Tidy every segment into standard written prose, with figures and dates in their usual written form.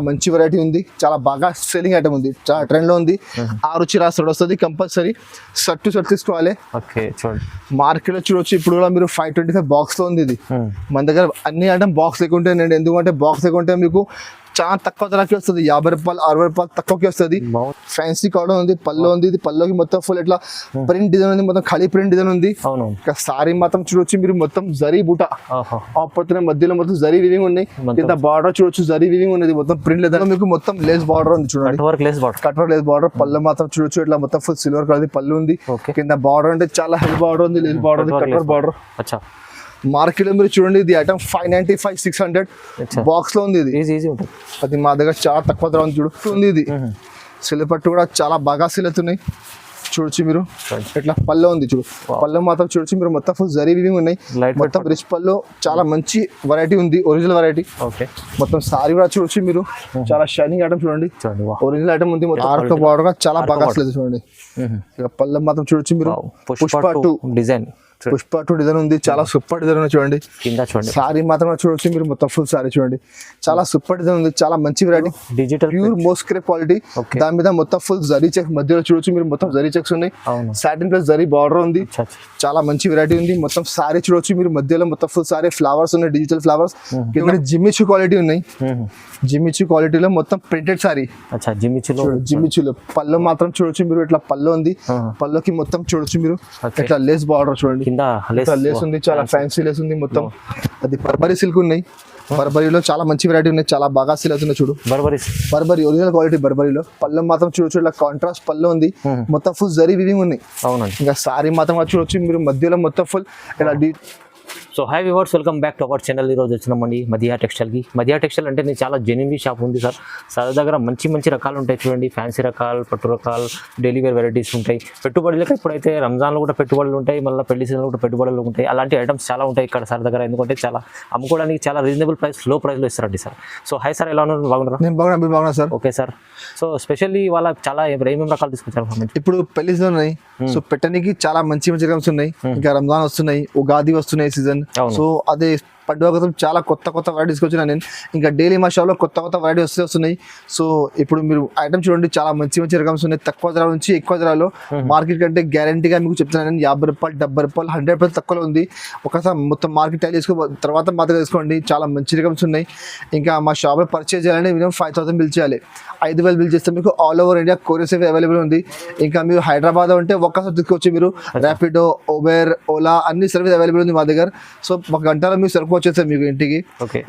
మంచి వెరైటీ ఉంది, చాలా బాగా సెల్లింగ్ ఐటమ్ ఉంది, చాలా ట్రెండ్ లో ఉంది. 6 చిరాసడు వస్తుంది కంపల్సరీ. షర్ట్ తీసుకోవాలి. ఓకే చూడండి, మార్కెట్ లో చూడొచ్చు. ఇప్పుడు కూడా మీరు 525 బాక్స్ లో ఉంది ఇది. మన దగ్గర అన్ని ఐటమ్ బాక్స్ లేకుంటే నేను ఎందుకంటే బాక్స్ లేకుంటే మీకు చాలా తక్కువ ధరకి వస్తుంది. 50 రూపాయలు 60 రూపాయలు తక్కువకి వస్తుంది. ఫ్యాన్సీ కాటన్ ఉంది, పల్లో ఉంది. ఇది పల్లోకి మొత్తం ఫుల్ ఇట్లా ప్రింట్ డిజైన్ ఉంది, మొత్తం ఖాళీ ప్రింట్ డిజైన్ ఉంది. ఇంకా సారీ మాత్రం చూడొచ్చు మీరు, మొత్తం జరీ బూట ఆపడుతున్న మధ్యలో మొత్తం జరీ వివింగ్ ఉన్నాయి. కింద బార్డర్ చూడొచ్చు, జరీ వివింగ్ ఉన్నది, మొత్తం ప్రింట్ లేదా మీకు మొత్తం లేస్ బార్డర్ ఉంది చూడండి, కట్ వర్క్ లేస్ బార్డర్. పళ్ళు మాత్రం చూడొచ్చు ఇట్లా మొత్తం ఫుల్ సిల్వర్ కలర్ పళ్ళు ఉంది. కింద బార్డర్ అంటే చాలా హెవీ బార్డర్ ఉంది, లేస్ బార్డర్ ఉంది, కట్ వర్క్ బార్డర్. మార్కెట్ లో మీరు చూడండి ఇది ఐటమ్ 595 600 బాక్స్ లో ఉంది. ఇది అది మా దగ్గర చాలా తక్కువ ధర ఉంది చూడు. ఇది సిల్ పట్టు కూడా చాలా బాగా సిల్ అవుతున్నాయి చూడొచ్చు మీరు. ఇట్లా పళ్ళు ఉంది చూడు, పళ్ళు మాత్రం చూడొచ్చు మీరు, మొత్తం ఫుల్ జరీ వివింగ్ ఉన్నాయి. మొత్తం రిచ్ పళ్ళు, చాలా మంచి వెరైటీ ఉంది, ఒరిజినల్ వెరైటీ. మొత్తం సారీ కూడా చూడొచ్చు మీరు, చాలా షైనింగ్ ఐటమ్ చూడండి, ఒరిజినల్ ఐటమ్ ఉంది. మొత్తం బార్డర్ చాలా బాగా వస్తుంది చూడండి. పళ్ళు మాత్రం చూడొచ్చు మీరు, పుష్ప 2 డిజైన్, పుష్ప 2 డిజైన్ ఉంది, చాలా సూపర్ డిజైన్ ఉంది చూడండి. కింద చూడండి సారీ మాత్రం చూడొచ్చు మీరు, మొత్తం ఫుల్ సారీ చూడండి, చాలా సూపర్ డిజైన్ ఉంది, చాలా మంచి వెరైటీ, డిజిటల్ ప్యూర్ మోస్క్రే క్వాలిటీ. దాని మీద మొత్తం ఫుల్ జరీ చెక్స్ మధ్యలో చూడొచ్చు మీరు, మొత్తం జరీ చెక్స్ ఉన్నాయి. సాటిన్ ప్లస్ జరీ బార్డర్ ఉంది, చాలా మంచి వెరైటీ ఉంది. మొత్తం సారీ చూడొచ్చు మీరు, మధ్యలో మొత్తం ఫుల్ సారీ ఫ్లవర్స్ ఉన్నాయి, డిజిటల్ ఫ్లవర్స్. జిమ్మిచు క్వాలిటీ ఉన్నాయి, జిమ్మిచు క్వాలిటీలో మొత్తం ప్రింటెడ్ సారీ. జిమ్మిచులో పళ్ళు మాత్రం చూడొచ్చు మీరు, ఇట్లా పళ్ళు ఉంది, పళ్ళుకి మొత్తం చూడొచ్చు మీరు, ఇట్లా లేస్ బార్డర్ చూడండి, లేస్ ఉంది, చాలా ఫ్యాన్సీ లేస్ ఉంది. మొత్తం అది బర్బరీ సిల్క్ ఉన్నాయి, బర్బరీలో చాలా మంచి వెరైటీ ఉన్నాయి, చాలా బాగా సిల్ అవుతుంది చూడు. బర్బరీ ఒరిజినల్ క్వాలిటీ బర్బరీలో. పళ్ళు మాత్రం చూడొచ్చు ఇట్లా కాంట్రాస్ట్ పళ్ళు ఉంది, మొత్తం ఫుల్ జరీ వివింగ్ ఉన్నాయి. ఇంకా సారీ మాత్రం చూడొచ్చు మీరు, మధ్యలో మొత్తం ఫుల్ ఇలా so hi viewers, welcome back to our channel. ఈరోజు వచ్చినామండి మదియా టెక్స్టైల్కి. మదియా టెక్స్టైల్ అంటే నేను చాలా జెన్యున్ షాప్ ఉంది సార్. సార్ దగ్గర మంచి రకాలు ఉంటాయి చూడండి, ఫ్యాన్సీ రకాలు, పట్టు రకాలు, డైలీ వేర్ వెరైటీస్ ఉంటాయి. పెట్టుబడులకు ఇప్పుడైతే రంజాన్లో కూడా పెట్టుబడులు ఉంటాయి, మళ్ళీ పెళ్లి సీజన్లో కూడా పెట్టుబడులు ఉంటాయి. అలాంటి ఐటమ్స్ చాలా ఉంటాయి ఇక్కడ సార్ దగ్గర. ఎందుకంటే చాలా అమ్ముకోవడానికి చాలా రీజనబుల్ ప్రైస్, లో ప్రైస్లో ఇస్తారండి సార్. సో హాయ్ సార్, ఎలా ఉన్నారు? బాగున్నారా? నేను బాగున్నా sir. Okay sir. So specially వాళ్ళ చాలా ఏమేమి రకాలు తీసుకొచ్చారు? ఇప్పుడు పెళ్లి సీజన్ ఉన్నాయి, సో పెట్టడానికి చాలా మంచి ఐటమ్స్ ఉన్నాయి. ఇంకా రంజాన్ వస్తున్నాయి, ఉగాది వస్తున్నాయి సీజన్. సో అదే పండుగ కోసం చాలా కొత్త వెరైటీస్ వచ్చినా నేను. ఇంకా డైలీ మా షాప్లో కొత్త వెరైటీ వస్తున్నాయి. సో ఇప్పుడు మీరు ఐటమ్ చూడండి, చాలా మంచి రకమ్స్ ఉన్నాయి, తక్కువ ధర నుంచి ఎక్కువ ధరలో. మార్కెట్ కంటే గ్యారంటీగా మీకు చెప్తున్నాను నేను, 50 రూపాయలు 70 రూపాయలు 100 రూపాయలు తక్కువలో ఉంది. ఒకసారి మొత్తం మార్కెట్ టైల్ చేసుకో తర్వాత మా దగ్గర తీసుకోండి, చాలా మంచి రకమ్స్ ఉన్నాయి. ఇంకా మా షాప్లో పర్చేజ్ చేయాలంటే మినిమం 5000 బిల్ చేయాలి. 5000 బిల్ చేస్తే మీకు all over India courier service available ఉంది. ఇంకా మీరు హైదరాబాద్ ఉంటే ఒక్కసారి తీసుకోవచ్చు మీరు, ర్యాపిడో, ఉబెర్, ఓలా అన్ని సర్వీస్ అవైలబుల్ ఉంది మా దగ్గర. సో ఒక గంటలో మీరు సరుకు వచ్చేస్తారు మీకు ఇంటికి.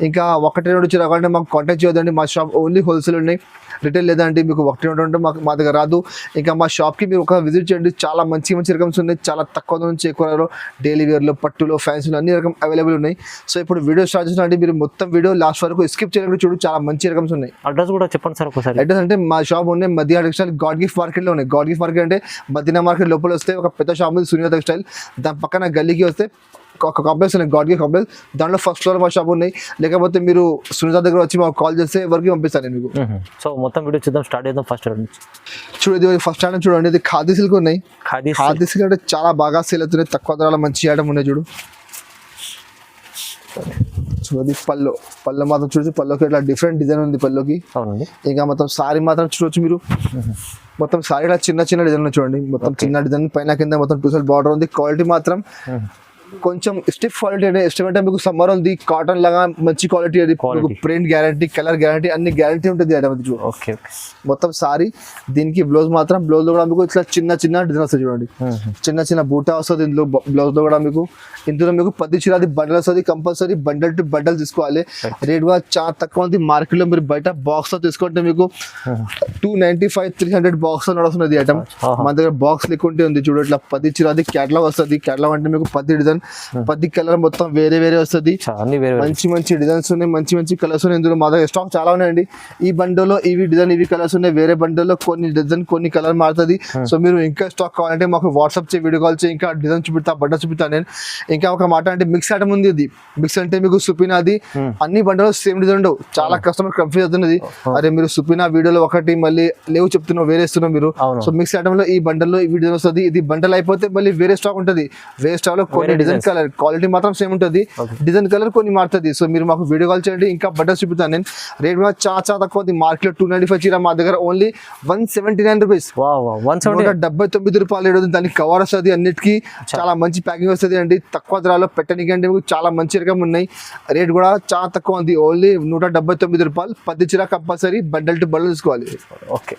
ఇంకా 1-2 చిరాకంటే మాకు కాంటాక్ట్ చేయొద్దండి, మా షాప్ ఓన్లీ హోల్సేల్ ఉన్నాయి, రిటైల్ లేదండి. మీకు 1-2 ఉంటే మా దగ్గర రాదు. ఇంకా మా షాప్కి మీరు ఒక విజిట్ చేయండి, చాలా మంచి రకమ్స్ ఉన్నాయి, చాలా తక్కువ నుంచి ఎక్కువ డైలీ వేర్లో, పట్టులో, ఫ్యాన్సీలో అన్ని రకం అవైలబుల్ ఉన్నాయి. సో ఇప్పుడు వీడియో స్టార్ట్ చేసిన అంటే మీరు మొత్తం వీడియో లాస్ట్ వరకు స్కిప్ చేయకుండా చూడు, చాలా మంచి రకమ్స్ ఉన్నాయి. అడ్రస్ కూడా చెప్పండి సార్ ఒకసారి. అడ్రస్ అంటే మా షాప్ ఉన్నాయి మదియా టెక్స్టైల్, గాడ్ గిఫ్ట్ మార్కెట్లో ఉన్నాయి. గాడ్ గిఫ్ట్ మార్కెట్ అంటే మదీనా మార్కెట్ లోపల వస్తే ఒక పెద్ద షాప్ ఉంది, సునీత టెక్స్టైల్. దాని పక్కన గల్లీకి వస్తే ఒక కాంప్లెక్స్ ఉన్నాయి, గాడ్ గిఫ్ట్ కాంప్లెక్స్. దాంట్లో ఫస్ట్ ఫ్లోర్ మా షాప్ ఉన్నాయి. లేకపోతే మీరు సునీత దగ్గర వచ్చి మాకు కాల్ చేస్తే ఎవరికి పంపిస్తాను మీకు. సో మొత్తం వీడియో చూద్దాం, స్టార్ట్ చేద్దాం. ఫస్ట్ చూడండి, ఫస్ట్ ఐటమ్ చూడండి, ఇది ఖాదీ సిల్క్ ఉన్నాయి. ఖాదీ సిల్క్ అంటే చాలా బాగా సేల్ అవుతున్నాయి, తక్కువ ధరలో మంచి ఐటమ్ ఉన్నాయి చూడు. చూడండి పళ్ళు మాత్రం చూడొచ్చు, పళ్ళుకి ఇట్లా డిఫరెంట్ డిజైన్ ఉంది పళ్ళుకి. ఇంకా మొత్తం సారీ మాత్రం చూడొచ్చు మీరు, మొత్తం సారీ ఇలా చిన్న డిజైన్ చూడండి, మొత్తం చిన్న డిజైన్ పైన కింద మొత్తం 2 సైడ్ బార్డర్ ఉంది. క్వాలిటీ మాత్రం కొంచెం స్టిఫ్ క్వాలిటీ అంటే ఎస్టిమేట్ మీకు సమ్మర్ ఉంది, కాటన్ లాగా మంచి క్వాలిటీ. అది ప్రింట్ గ్యారంటీ, కలర్ గ్యారంటీ, అన్ని గ్యారంటీ ఉంటుంది ఐటమ్. ఓకే, మొత్తం సారీ. దీనికి బ్లౌజ్ మాత్రం, బ్లౌజ్ లో కూడా మీకు ఇట్లా చిన్న డిజైన్ వస్తుంది చూడండి, చిన్న బూటా వస్తుంది ఇందులో. బ్లౌజ్ లో కూడా మీకు ఇందులో మీకు 10 చీరాది బండల్ వస్తుంది, కంపల్సరీ బండల్ టు బండల్ తీసుకోవాలి. రేట్ కూడా చాలా తక్కువ ఉంది. మార్కెట్ లో మీరు బయట బాక్స్ లో తీసుకుంటే మీకు 295-300 బాక్స్ లో నడుస్తుంది ఐటమ్. మన దగ్గర బాక్స్ లేకుంటే ఉంది చూడు, ఇట్లా 10 చీరాది క్యాటలాగ్ వస్తుంది. క్యాటలాగ్ అంటే మీకు 10 డిజైన్, 10 కలర్ మొత్తం వేరే వస్తుంది. మంచి డిజైన్స్ ఉన్నాయి, మంచి కలర్స్ ఉన్నాయి. ఇందులో మా దగ్గర స్టాక్ చాలా ఉన్నాయండి. ఈ బండల్లో ఇవి డిజైన్, ఇవి కలర్స్ ఉన్నాయి. వేరే బండల్లో కొన్ని డిజైన్, కొన్ని కలర్ మారుతుంది. సో మీరు ఇంకా స్టాక్ కావాలంటే మాకు వాట్సాప్ చేయి, వీడియో కాల్ చేయి, ఇంకా డిజైన్ చూపిస్తా, బండల్ చూపిస్తా నేను. ఇంకా ఒక మాట అంటే మిక్స్ ఐటమ్ ఉంది. ఇది మిక్స్ అంటే మీకు సుపినాది అన్ని బండలు సేమ్ డిజైన్ ఉండవు. చాలా కస్టమర్ కన్ఫ్యూజ్ అవుతున్నది, అరే మీరు సుపినా వీడియోలో ఒకటి మళ్ళీ లేవు చెప్తున్నావు, వేరే ఇస్తున్నావు మీరు. సో మిక్స్ ఐటమ్ లో ఈ బండల్లో ఇవి డిజైన్ వస్తుంది. ఇది బండల్ అయిపోతే మళ్ళీ వేరే స్టాక్ ఉంటుంది, వేరే స్టాక్ లో కొన్ని డిజైన్ కలర్ క్వాలిటీ మాత్రం సేమ్ ఉంటుంది, డిజైన్ కలర్ కొన్ని మారుతుంది. సో మీరు మాకు వీడియో కాల్ చేయండి, ఇంకా బట్టలు చూపుతాను నేను. రేట్ కూడా చాలా తక్కువ, మార్కెట్ లో 295 చీర మా దగ్గర ఓన్లీ 179 రూపీస్, 179 రూపాయలు రేట్. దానికి కవర్ వస్తుంది, అన్నిటికీ చాలా మంచి ప్యాకింగ్ వస్తుంది అండి. తక్కువ ధరలో పెట్టడానికి అంటే మీకు చాలా మంచి రకం ఉన్నాయి. రేట్ కూడా చాలా తక్కువ ఉంది, ఓన్లీ 179 రూపాయలు. 10 చీర కంపల్సరీ బండల్ టు బండల్ తీసుకోవాలి. ఓకే,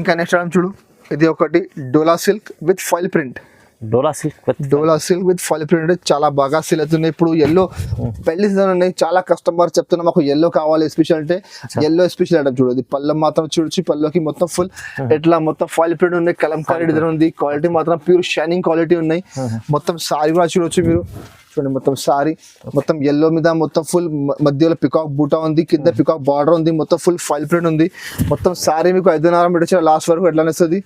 ఇంకా నెక్స్ట్ ఐటమ్ చూడు, ఇది ఒకటి Dola silk with foil print. Dola silk with foil print చాలా బాగా సేల్ అవుతున్నాయి. ఇప్పుడు ఎల్లో పెళ్లి సీజన్ ఉన్నాయి, చాలా కస్టమర్ చెప్తున్నా మాకు ఎల్లో కావాలి స్పెషల్ అంటే. ఎల్లో స్పెషల్ ఐటమ్ చూడు, ఇది పళ్ళ మాత్రం చూడొచ్చు, పళ్ళకి మొత్తం ఫుల్ ఎట్లా మొత్తం ఫాయిల్ ప్రింట్ ఉన్నాయి, కలంకారీ డిజైన్ ఉంది. క్వాలిటీ మాత్రం ప్యూర్ షైనింగ్ క్వాలిటీ ఉన్నాయి. మొత్తం సారీ కూడా చూడొచ్చు మీరు, చూడండి మొత్తం సారీ మొత్తం ఎల్లో మీద మొత్తం ఫుల్ మధ్యలో పికాక్ బూటా ఉంది, కింద పికాక్ బార్డర్ ఉంది, మొత్తం ఫుల్ ఫాయిల్ ప్రింట్ ఉంది. మొత్తం సారీ మీకు 5.5 మీటర్ లాస్ట్ వరకు ఎట్లా వస్తుంది.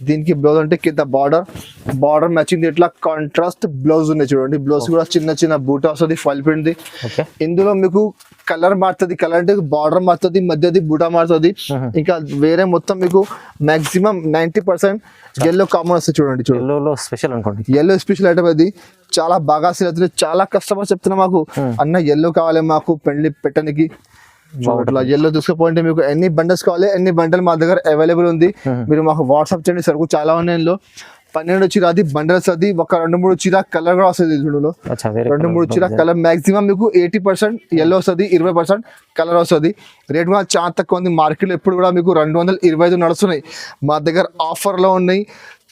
దీనికి బ్లౌజ్ అంటే కింద బార్డర్ మ్యాచింగ్ ఇట్లా కాంట్రాస్ట్ బ్లౌజ్ ఉన్నాయి చూడండి. బ్లౌజ్ కూడా చిన్న చిన్న బూటా వస్తుంది, ఫాయిల్ ప్రింట్ ది. ఇందులో మీకు కలర్ మారుతుంది, కలర్ అంటే బార్డర్ మారుతుంది, మధ్యది బూటా మారుతుంది. ఇంకా వేరే మొత్తం మీకు మాక్సిమం 90% ఎల్లో కామన్ వస్తుంది చూడండి. ఎల్లో స్పెషల్ అనుకోండి, ఎల్లో స్పెషల్ ఐటమ్ అది చాలా బాగా సేల్ అవుతుంది. చాలా కస్టమర్స్ చెప్తున్నా మాకు అన్న ఎల్లో కావాలి మాకు పెళ్లి పెట్టడానికి. ఇట్లా ఎల్లో తీసుకుపోయింటే మీకు ఎన్ని బండల్స్ కావాలి, ఎన్ని బండల్ మా దగ్గర అవైలబుల్ ఉంది. మీరు మాకు వాట్సాప్ చేయండి, సరుకు చాలా ఉన్నాయి. 12 చీర అది బండల్స్, అది ఒక 2-3 చీర కలర్ కూడా వస్తుంది చూడలో. 2-3 చీర కలర్ మాక్సిమం మీకు 80% ఎల్లో వస్తుంది, 20% కలర్ వస్తుంది. రేట్ కూడా చాలా తక్కువ ఉంది. మార్కెట్లో ఎప్పుడు కూడా మీకు 225 నడుస్తున్నాయి, మా దగ్గర ఆఫర్లో ఉన్నాయి.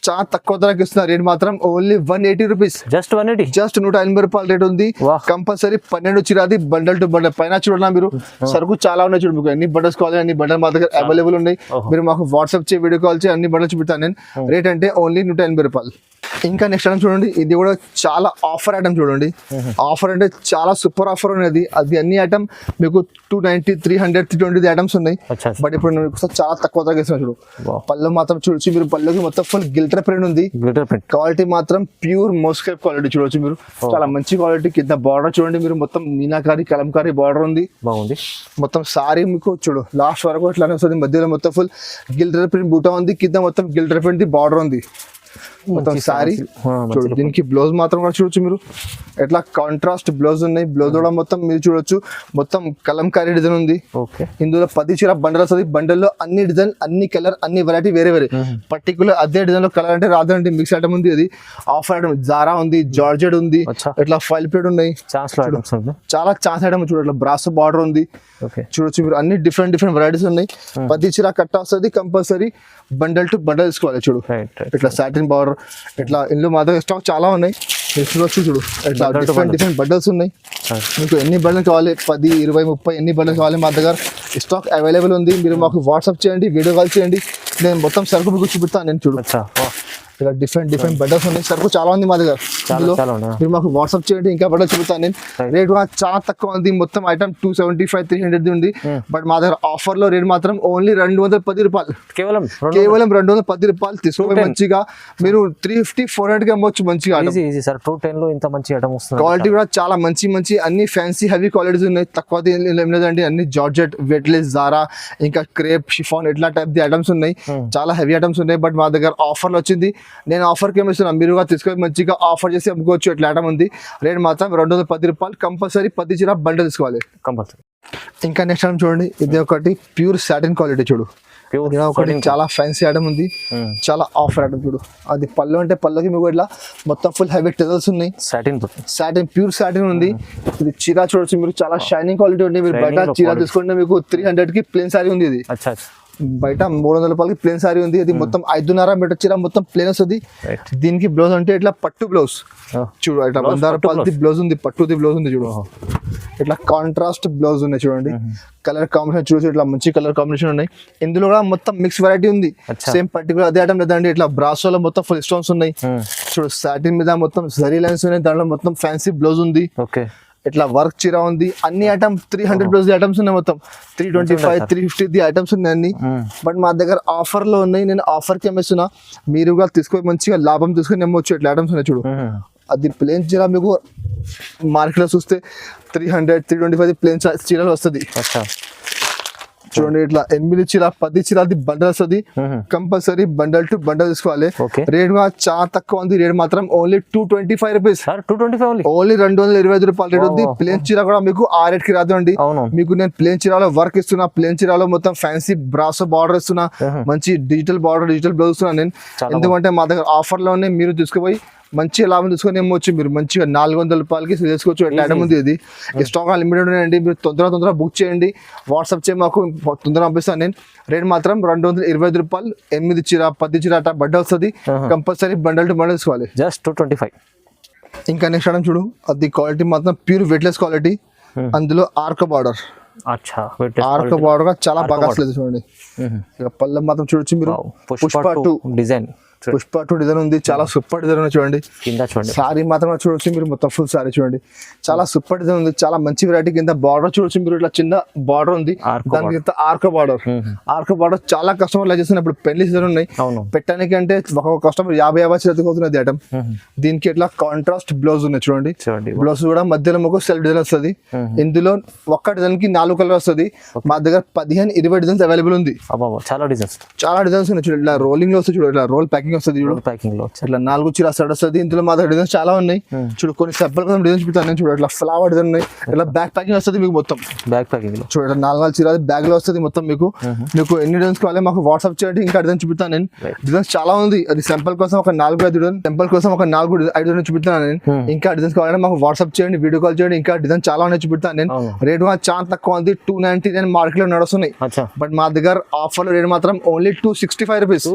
చాలా తక్కువ ధరకి ఇస్తున్నారు. రేట్ మాత్రం ఓన్లీ 180 రూపీస్, జస్ట్ 180 రూపాయలు రేట్ ఉంది. కంపల్సరీ 12 చీరాది బండల్ టు బండల్. పైన చూడన్నా మీరు సరుకు చాలా ఉన్నాయి చూడు, మీకు ఎన్ని బండల్స్ కావాలి అన్ని బండల్ మా దగ్గర అవైలబుల్ ఉన్నాయి. మీరు మాకు వాట్సాప్ చేసి వీడియో కాల్ చేసి అన్ని బండల్ చూపిస్తాను నేను. రేట్ అంటే ఓన్లీ 180 రూపాయలు. ఇంకా నెక్స్ట్ ఐటమ్ చూడండి, ఇది కూడా చాలా ఆఫర్ ఐటమ్ చూడండి. ఆఫర్ అంటే చాలా సూపర్ ఆఫర్ ఉన్నది. అది అన్ని ఐటమ్ మీకు 290, 300, 320 ఐటమ్స్ ఉన్నాయి. బట్ ఇప్పుడు నేను చాలా తక్కువ ధరకి ఇస్తున్నా చూడు. పళ్ళు మాత్రం చూడొచ్చు మీరు, పళ్ళుకి మొత్తం ఫుల్ గిల్టర్ ప్రింట్ ఉంది. క్వాలిటీ మాత్రం ప్యూర్ మోస్కేప్ క్వాలిటీ చూడొచ్చు మీరు, చాలా మంచి క్వాలిటీ. కింద బార్డర్ చూడండి మీరు, మొత్తం మీనాకారి కలంకారీ బార్డర్ ఉంది, బాగుంది. మొత్తం సారీ మీకు చూడు లాస్ట్ వరకు ఇట్లానే వస్తుంది. మధ్యలో మొత్తం ఫుల్ గిల్టర్ ప్రింట్ బూటా ఉంది, కింద మొత్తం గిల్టర్ ప్రింట్ బార్డర్ ఉంది. మొత్తం సారీ చూడు. దీనికి బ్లౌజ్ మాత్రం కూడా చూడొచ్చు మీరు, ఎట్లా కాంట్రాస్ట్ బ్లౌజ్ ఉన్నాయి. బ్లౌజ్ కూడా మొత్తం మీరు చూడొచ్చు, మొత్తం కలంకారీ డిజైన్ ఉంది. ఇందులో 10 చీర బండల్ వస్తుంది. బండల్లో అన్ని డిజైన్, అన్ని కలర్, అన్ని వెరైటీ వేరే వేరే. పర్టికులర్ అదే డిజైన్ లో కలర్ అంటే రాదండి, మిక్స్ ఐటమ్ ఉంది. అది ఆఫర్ ఐటమ్, జారా ఉంది, జార్జెట్ ఉంది, ఇట్లా ఫైల్ ప్లేట్ ఉన్నాయి. చాలా ఛాన్స్ ఐటమ్ చూడు, ఇట్లా బ్రాస్ బార్డర్ ఉంది చూడొచ్చు మీరు. అన్ని డిఫరెంట్ వెరైటీస్ ఉన్నాయి. 10 చీర కట్ట వస్తుంది, కంపల్సరీ బండల్ టు బండల్ తీసుకోవాలి. చూడు ఇట్లా సాటిన్ బార్డర్, ఇట్లా ఇందులో మా దగ్గర స్టాక్ చాలా ఉన్నాయి. చూడొచ్చు చూడు, ఇట్లా డిఫరెంట్ బండల్స్ ఉన్నాయి. మీకు ఎన్ని బండలు కావాలి, 10, 20, 30 ఎన్ని బండలు కావాలి మా దగ్గర స్టాక్ అవైలబుల్ ఉంది. మీరు మాకు వాట్సాప్ చేయండి, వీడియో కాల్ చేయండి, నేను మొత్తం సరుకు మీకు చూపిస్తాను. నేను చూడు ఇలా డిఫరెంట్ బండల్స్ ఉన్నాయి. సరుకు చాలా ఉంది మా దగ్గర. మీరు మాకు వాట్సాప్ చేయండి, ఇంకా బండల్ చూపుతాను నేను. రేట్ కూడా చాలా తక్కువ ఉంది. మొత్తం ఐటమ్ 275, 300 ఉంది. బట్ మా దగ్గర ఆఫర్ లో రేట్ మాత్రం ఓన్లీ 210 రూపాయలు, కేవలం 210 రూపాయలు. తీసుకుని మంచిగా మీరు 350, 400 కి అమ్మొచ్చు మంచిగా. క్వాలిటీ కూడా చాలా మంచి అన్ని ఫ్యాన్సీ హెవీ క్వాలిటీస్ ఉన్నాయి. తక్కువ ఏం లేదండి, అన్ని జార్జెట్, వెట్లెస్, జారా, ఇంకా క్రేప్, షిఫాన్ ఇట్లా టైప్ ది ఐటమ్స్ ఉన్నాయి. చాలా హెవీ ఐటమ్స్ ఉన్నాయి. బట్ మా దగ్గర ఆఫర్లు వచ్చింది, నేను ఆఫర్కి ఏమిస్తున్నాను, మీరు తీసుకొని మంచిగా ఆఫర్ చేసి అమ్ముకోవచ్చు. ఇట్లా ఐటమ్ ఉంది. రేట్ మాత్రం 210 రూపాయలు, కంపల్సరీ 10 చీర బండల్ తీసుకోవాలి కంపల్సరీ. ఇంకా నెక్స్ట్ ఐటమ్ చూడండి, ఇది ఒకటి ప్యూర్ సాటిన్ క్వాలిటీ చూడు. ఒకటి చాలా ఫ్యాన్సీ ఐటమ్ ఉంది, చాలా ఆఫర్ ఐటమ్ చూడు. అది పళ్ళు అంటే పళ్ళుకి మీకు ఇట్లా మొత్తం ఫుల్ హెవీ టెజల్స్ ఉన్నాయి. సాటిన్ ప్యూర్ సాటిన్ ఉంది. ఇది చీర చూడొచ్చు మీరు, చాలా షైనింగ్ క్వాలిటీ ఉంది. మీరు బయట చీర తీసుకుంటే మీకు 300 కి ప్లేన్ సారీ ఉంది. ఇది బయట 300 రూపాయలకి ప్లేన్ సారీ ఉంది. అది మొత్తం 5.5 మీటర్ చీర మొత్తం ప్లేన్ వస్తుంది. దీనికి బ్లౌజ్ అంటే ఇట్లా పట్టు బ్లౌజ్ చూడు, ఇట్లా 100 రూపాయలది బ్లౌజ్ ఉంది, పట్టుది బ్లౌజ్ ఉంది చూడు. ఇట్లా కాంట్రాస్ట్ బ్లౌజ్ ఉన్నాయి చూడండి. కలర్ కాంబినేషన్ చూసి ఇట్లా మంచి కలర్ కాంబినేషన్ ఉన్నాయి. ఇందులో కూడా మొత్తం మిక్స్ వెరైటీ ఉంది. సేమ్ పర్టికులర్ అదే ఐటమ్ లేదండి. ఇట్లా బ్రాసోలో మొత్తం ఫుల్ స్టోన్స్ ఉన్నాయి చూడు. సాటిన్ మీద మొత్తం జరీ లైన్స్ ఉన్నాయి. దాంట్లో మొత్తం ఫ్యాన్సీ బ్లౌజ్ ఉంది. ఇట్లా వర్క్ చీర ఉంది. అన్ని ఐటమ్ 300+ ఐటమ్స్ ఉన్నాయి. మొత్తం 325, 350 ఐటమ్స్ ఉన్నాయి అన్ని. బట్ మా దగ్గర ఆఫర్ లో ఉన్నాయి. నేను ఆఫర్ కి అమ్మేస్తున్నా, మీరు కూడా తీసుకొని మంచిగా లాభం తీసుకొని అమ్మవచ్చు. ఇట్లా ఐటమ్స్ ఉన్నాయి చూడు. అది ప్లేన్ చీర మీకు మార్కెట్ లో చూస్తే 300, 325 ప్లేన్ చీరలు వస్తుంది. చూడండి ఇట్లా 8 చీర 10 చీర బండల్ వస్తుంది. కంపల్సరీ బండల్ టు బండల్ తీసుకోవాలి. రేట్ కూడా చాలా తక్కువ ఉంది. రేట్ మాత్రం ఓన్లీ 225 రూపీస్. 225 ఓన్లీ 225 రూపాయలు రేట్ ఉంది. ప్లేన్ చీర కూడా మీకు ఆ రేట్ కి రాదు అండి. మీకు నేను ప్లేన్ చీరలో వర్క్ ఇస్తున్నా, ప్లేన్ చీరలో మొత్తం ఫ్యాన్సీ బ్రాసో బార్డర్ ఇస్తున్నా, మంచి డిజిటల్ బార్డర్ డిజిటల్ బ్లౌజ్ ఇస్తున్నా నేను. ఎందుకంటే మా దగ్గర ఆఫర్ లోనే మీరు తీసుకుపోయి మంచి లాభం తీసుకొని ఏమొచ్చు. మీరు మంచిగా 400 రూపాయలకి చేసుకోవచ్చు. ఎట్లా ఐటమ్ ఉంది ఇది. స్టాక్ లిమిటెడ్ ఉన్నాయండి. మీరు తొందరగా బుక్ చేయండి. వాట్సాప్ చేయి, మాకు తొందరగా పంపిస్తాను నేను. రేట్ మాత్రం 225 రూపాయలు. 8 చీర 10 చీర అట్లా బడ్డ వస్తుంది. కంపల్సరీ బండల్ టు బండల్ తీసుకోవాలి. జస్ట్ 225. ఇంకా నెక్స్ట్ ఐటమ్ చూడు, అది క్వాలిటీ మాత్రం ప్యూర్ వెయిట్లెస్ క్వాలిటీ. అందులో ఆర్క్ బార్డర్. ఆర్క్ బార్డర్ చాలా బాగా వస్తుంది చూడండి. పళ్ళెం మాత్రం చూడొచ్చు మీరు. పుష్ప 2 డిజైన్. పుష్ప 2 డిజైన్ ఉంది. చాలా సూపర్ డిజైన్ ఉంది చూడండి. కింద చూడండి సారీ మాత్రం చూడొచ్చు మీరు. మొత్తం ఫుల్ సారీ చూడండి. చాలా సూపర్ డిజైన్ ఉంది. చాలా మంచి వెరైటీ. కింద బార్డర్ చూడొచ్చు మీరు. ఇట్లా చిన్న బార్డర్ ఉంది. దానికి ఆర్క్ బార్డర్. ఆర్క్ బార్డర్ చాలా కస్టమర్ లైక్ చేస్తున్నారు. ఇప్పుడు పెళ్లి సీజన్ ఉన్నాయి పెట్టడానికి అంటే ఒక కస్టమర్ 50 చేతుకోతున్నది ఐటమ్. దీనికి ఇట్లా కాంట్రాస్ట్ బ్లౌజ్ ఉన్నాయి చూడండి. బ్లౌజ్ కూడా మధ్యలో మాకు సెల్ఫ్ డిజైన్ వస్తుంది. ఇందులో ఒక్క డిజైన్ కి 4 కలర్ వస్తుంది. మా దగ్గర 15-20 డిజైన్స్ అవైలబుల్ ఉంది. చాలా డిజైన్స్ ఉన్నాయి చూడండి. ఇట్లా రోలింగ్ లో వస్తుంది చూడండి. ఇట్లా రోల్ ప్యాకింగ్ వస్తుంది చూడు. ప్యాకింగ్ లో ఇట్లా 4 చీర సెట్ వస్తుంది. ఇందులో మా దగ్గర డిజైన్స్ చాలా ఉన్నాయి చూడు. కొన్ని సెపరేట్ కోసం డిజైన్స్ పెడతాను నేను చూడు. ఇట్లా ఫ్లవర్ డిజైన్ ఉన్నాయి. ఇట్లా బ్యాక్ ప్యాకింగ్ వస్తుంది మీకు మొత్తం. బ్యాక్ ప్యాకింగ్ లో చూడండి 4 చీర బ్యాగ్ లో వస్తుంది మొత్తం మీకు. మీకు ఎన్ని డిజైన్స్ కావాలి మాకు వాట్సాప్ చేయండి. ఇంకా డిజైన్ చూపిస్తాను నేను. డిజైన్స్ చాలా ఉంది. అది సింపుల్ కోసం ఒక 4-5 డిజైన్, టెంపుల్ కోసం ఒక 4-5 డిజైన్ చూపిస్తాను నేను. ఇంకా డిజైన్స్ కావాలంటే మాకు వాట్సాప్ చేయండి, వీడియో కాల్ చేయండి. ఇంకా డిజైన్ చాలా ఉన్నాయి చూపిస్తాను నేను. రేట్ కూడా చాలా తక్కువ ఉంది. 299 మార్కెట్ లో నడుస్తున్నాయి. బట్ మా దగ్గర ఆఫర్ రేట్ మాత్రం ఓన్లీ 265 రూపీస్.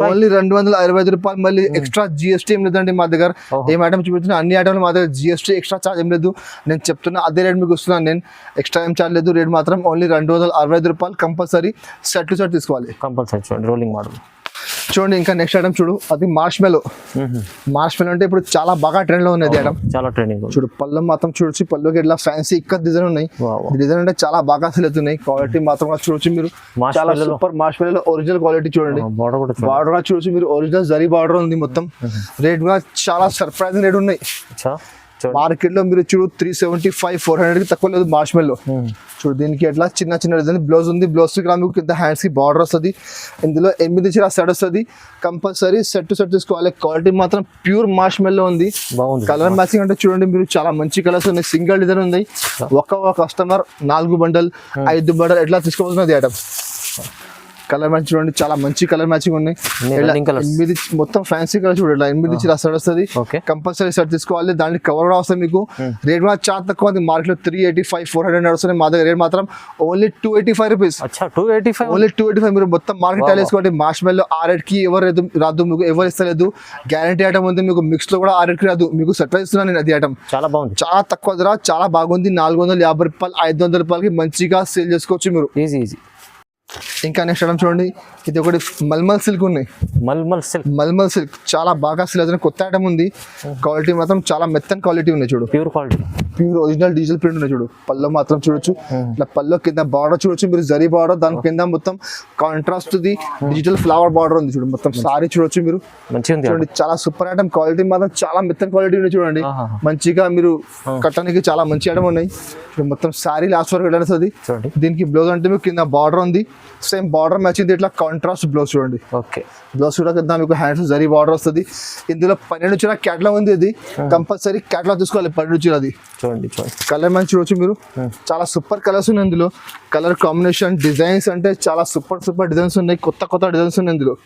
ఓన్లీ 225 రూపాయలు. మళ్ళీ ఎక్స్ట్రా జిఎస్టీ ఏం లేదండి మా దగ్గర. ఏం ఐటమ్ చూపిస్తున్నా అన్ని ఐటమ్లు మా దగ్గర జిఎస్టీ ఎక్స్ట్రా చార్జ్ ఏం లేదు. నేను చెప్తున్నా అదే రేట్ మీకు వస్తున్నాను నేను. ఎక్స్ట్రా ఏం చార్జ్ లేదు. రేట్ మాత్రం ఓన్లీ 265 రూపాయలు. కంపల్సరీ సెట్ టు సెట్ తీసుకోవాలి. కంపల్సరీ చూడండి రోలింగ్ మోడల్ చూడండి. ఇంకా నెక్స్ట్ ఐటమ్ చూడు, అది మార్ష్మెలో. మార్ష్మెలో అంటే ఇప్పుడు చాలా బాగా ట్రెండ్ లో ఉన్నది ఐటమ్. చాలా ట్రెండింగ్ చూడు. పళ్ళు మాత్రం చూడొచ్చు. పళ్ళుకి ఇట్లా ఫ్యాన్సీ ఇక్కడ డిజైన్ ఉన్నాయి. డిజైన్ అంటే చాలా బాగా సెల్ అవుతున్నాయి. క్వాలిటీ మాత్రం చూడొచ్చు మీరు. చాలా సూపర్ మార్ష్మెలో ఒరిజినల్ క్వాలిటీ చూడండి. బార్డర్ కూడా చూడొచ్చు మీరు. ఒరిజినల్ జరీ బార్డర్ ఉంది మొత్తం. రేట్ కూడా చాలా సర్ప్రైజింగ్ రేట్ ఉన్నాయి. మార్కెట్ లో మీరు చూడు 375-400 కి తక్కువ లేదు మార్ష్మెల్లో. చూడు దీనికి ఎట్లా చిన్న చిన్న డిజైన్ బ్లౌజ్ ఉంది. బ్లౌజ్ కి మీకు కింద హ్యాండ్స్ కి బార్డర్ వస్తుంది. ఇందులో 8 చీర సెట్ వస్తుంది. కంపల్సరీ సెట్ టు సెట్ తీసుకోవాలి. క్వాలిటీ మాత్రం ప్యూర్ మార్ష్మెల్లో ఉంది. కలర్ మ్యాచింగ్ అంటే చూడండి మీరు. చాలా మంచి కలర్స్ ఉన్నాయి. సింగిల్ డిజైన్ ఉంది. ఒక కస్టమర్ 4 బండల్ 5 బండల్ ఎట్లా తీసుకోవాల్సినది ఐటమ్. కలర్ మ్యాచింగ్ చూడండి. చాలా మంచి కలర్ మ్యాచింగ్ ఉన్నాయి. 8 మొత్తం ఫ్యాన్సీ కలర్ చూడండి. 8 చీర సెట్ వస్తుంది. కంపల్సరీ సెట్ తీసుకోవాలి. దానికి కవర్ కూడా వస్తుంది మీకు. రేట్ కూడా చాలా తక్కువ ఉంది. మార్కెట్ లో 385-400 నడుస్తుంది. మా దగ్గర రేట్ మాత్రం ఓన్లీ 285 రూపీస్. ఓన్లీ 285. మీరు మొత్తం మార్కెట్ వేసుకోండి. మార్ష్మెల్లో ఆ రేట్ కి ఎవరు రాదు మీకు. ఎవరు ఇస్తలేదు. గ్యారంటీ ఐటమ్ ఉంది మీకు. మిక్స్ లో కూడా ఆ రేట్ కి రాదు మీకు. సర్ప్రైజ్ ఇస్తున్నాను నేను. అది ఐటమ్ చాలా బాగుంది. చాలా తక్కువ ధర. చాలా బాగుంది. 450 రూపాయలు 500 రూపాయలకి మంచిగా సేల్ చేసుకోవచ్చు మీరు. ఈజీ. ఇంకా నెక్స్ట్ ఐటమ్ చూడండి. ఇది ఒకటి మల్మల్ సిల్క్ ఉన్నాయి. మల్మల్ సిల్క్ చాలా బాగా సేల్ అవుతుంది. కొత్త ఐటమ్ ఉంది. క్వాలిటీ మాత్రం చాలా మెత్తని క్వాలిటీ ఉన్నాయి చూడు. Pure quality. Pure original digital print ఉన్నాయి చూడు. పళ్ళు మాత్రం చూడొచ్చు. ఇట్లా పళ్ళు కింద బార్డర్ చూడొచ్చు మీరు. జరీ బార్డర్. దాని కింద మొత్తం contrast the digital flower border ఉంది చూడు. మొత్తం సారీ చూడొచ్చు మీరు. మంచిగా చూడండి. చాలా సూపర్ ఐటమ్. క్వాలిటీ మాత్రం చాలా మెత్తని క్వాలిటీ ఉన్నాయి చూడండి. మంచిగా మీరు కట్టడానికి చాలా మంచి ఐటమ్ ఉన్నాయి. మొత్తం సారీ లాస్ట్ వరకు వెళ్ళాల్సింది. దీనికి బ్లౌజ్ అంటే మీకు కింద బార్డర్ ఉంది. Same border matching. ఇట్లా కాంట్రాస్ట్ బ్లౌజ్ చూడండి. ఓకే. బ్లౌజ్ కూడా కింద మీకు హ్యాండ్స్ జరీ బార్డర్ వస్తుంది. ఇందులో 12 చీర క్యాటలాగ్ ఉంది. ఇది కంపల్సరీ క్యాటలాగ్ తీసుకోవాలి. 12 చీర అది చూడండి. కలర్ మ్యాచ్ చూడొచ్చు మీరు. చాలా సూపర్ కలర్స్ ఉన్నాయి ఇందులో. కలర్ కాంబినేషన్ డిజైన్స్ అంటే చాలా సూపర్ డిజైన్స్ ఉన్నాయి. కొత్త డిజైన్స్ ఉన్నాయి ఇందులో.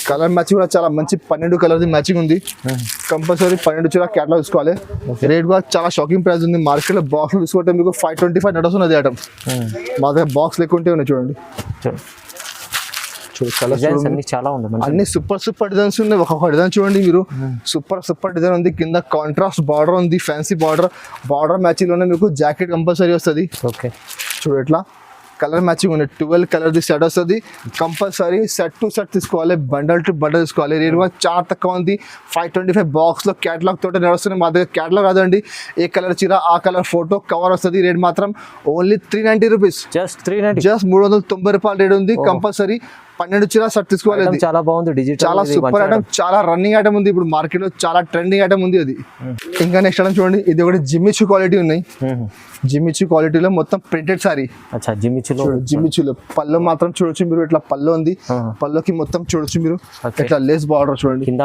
కలర్ మ్యాచింగ్ కూడా చాలా మంచి 12 కలర్ మ్యాచింగ్ ఉంది. కంపల్సరీ 12 చీర క్యాటలాగ్ తీసుకోవాలి. రేట్ కూడా చాలా షాకింగ్ ప్రైస్ ఉంది. మార్కెట్ లో బాక్స్ తీసుకుంటే మీకు 525 నడుస్తున్నది ఐటమ్. మా దగ్గర బాక్స్ లేకుంటే ఉన్నాయి చూడండి. చాలా ఉన్నాయి. అన్ని సూపర్ డిజైన్స్ ఉన్నాయి. ఒక్కొక్క డిజైన్ చూడండి మీరు. సూపర్ డిజైన్ ఉంది. కింద కాంట్రాస్ట్ బార్డర్ ఉంది. ఫ్యాన్సీ బార్డర్ మ్యాచింగ్ లోనే మీకు జాకెట్ కంపల్సరీ వస్తుంది. ఓకే చూడు ఎట్లా కలర్ మ్యాచింగ్ ఉన్నాయి. 12 కలర్ ది సెట్ వస్తుంది. కంపల్సరీ సెట్ టు సెట్ తీసుకోవాలి. బండల్ టు బండల్ తీసుకోవాలి. రేట్ కూడా చాలా తక్కువ ఉంది. 525 బాక్స్ లో క్యాటలాగ్ తోట నడుస్తుంది. మా దగ్గర క్యాటలాగ్ రాదండి. ఏ కలర్ చీర ఆ కలర్ ఫోటో కవర్ వస్తుంది. రేట్ మాత్రం ఓన్లీ 390 రూపీస్. జస్ట్ 390. జస్ట్ 390 రూపాయలు రేట్ ఉంది. కంపల్సరీ 12 చీర షర్ట్ తీసుకోవాలి. Item చాలా బాగుంది, డిజిటల్ చాలా సూపర్ ఐటమ్, చాలా రన్నింగ్ ఐటమ్ ఉంది ఇప్పుడు మార్కెట్ లో, చాలా ట్రెండింగ్ ఐటమ్ ఉంది అది. ఇంకా నెక్స్ట్ ఐటమ్ చూడండి, ఇది ఒకటి జిమ్మిచూ క్వాలిటీ ఉన్నాయి. జిమ్మిచూ క్వాలిటీలో మొత్తం ప్రింటెడ్ సారీ. అచ్చా జిమ్మిచూలో, జిమ్మిచూలో పళ్ళు మాత్రం చూడొచ్చు మీరు, ఇట్లా పళ్ళు ఉంది, పళ్ళుకి మొత్తం చూడొచ్చు మీరు, ఇట్లా లేస్ బార్డర్ చూడండి, కింద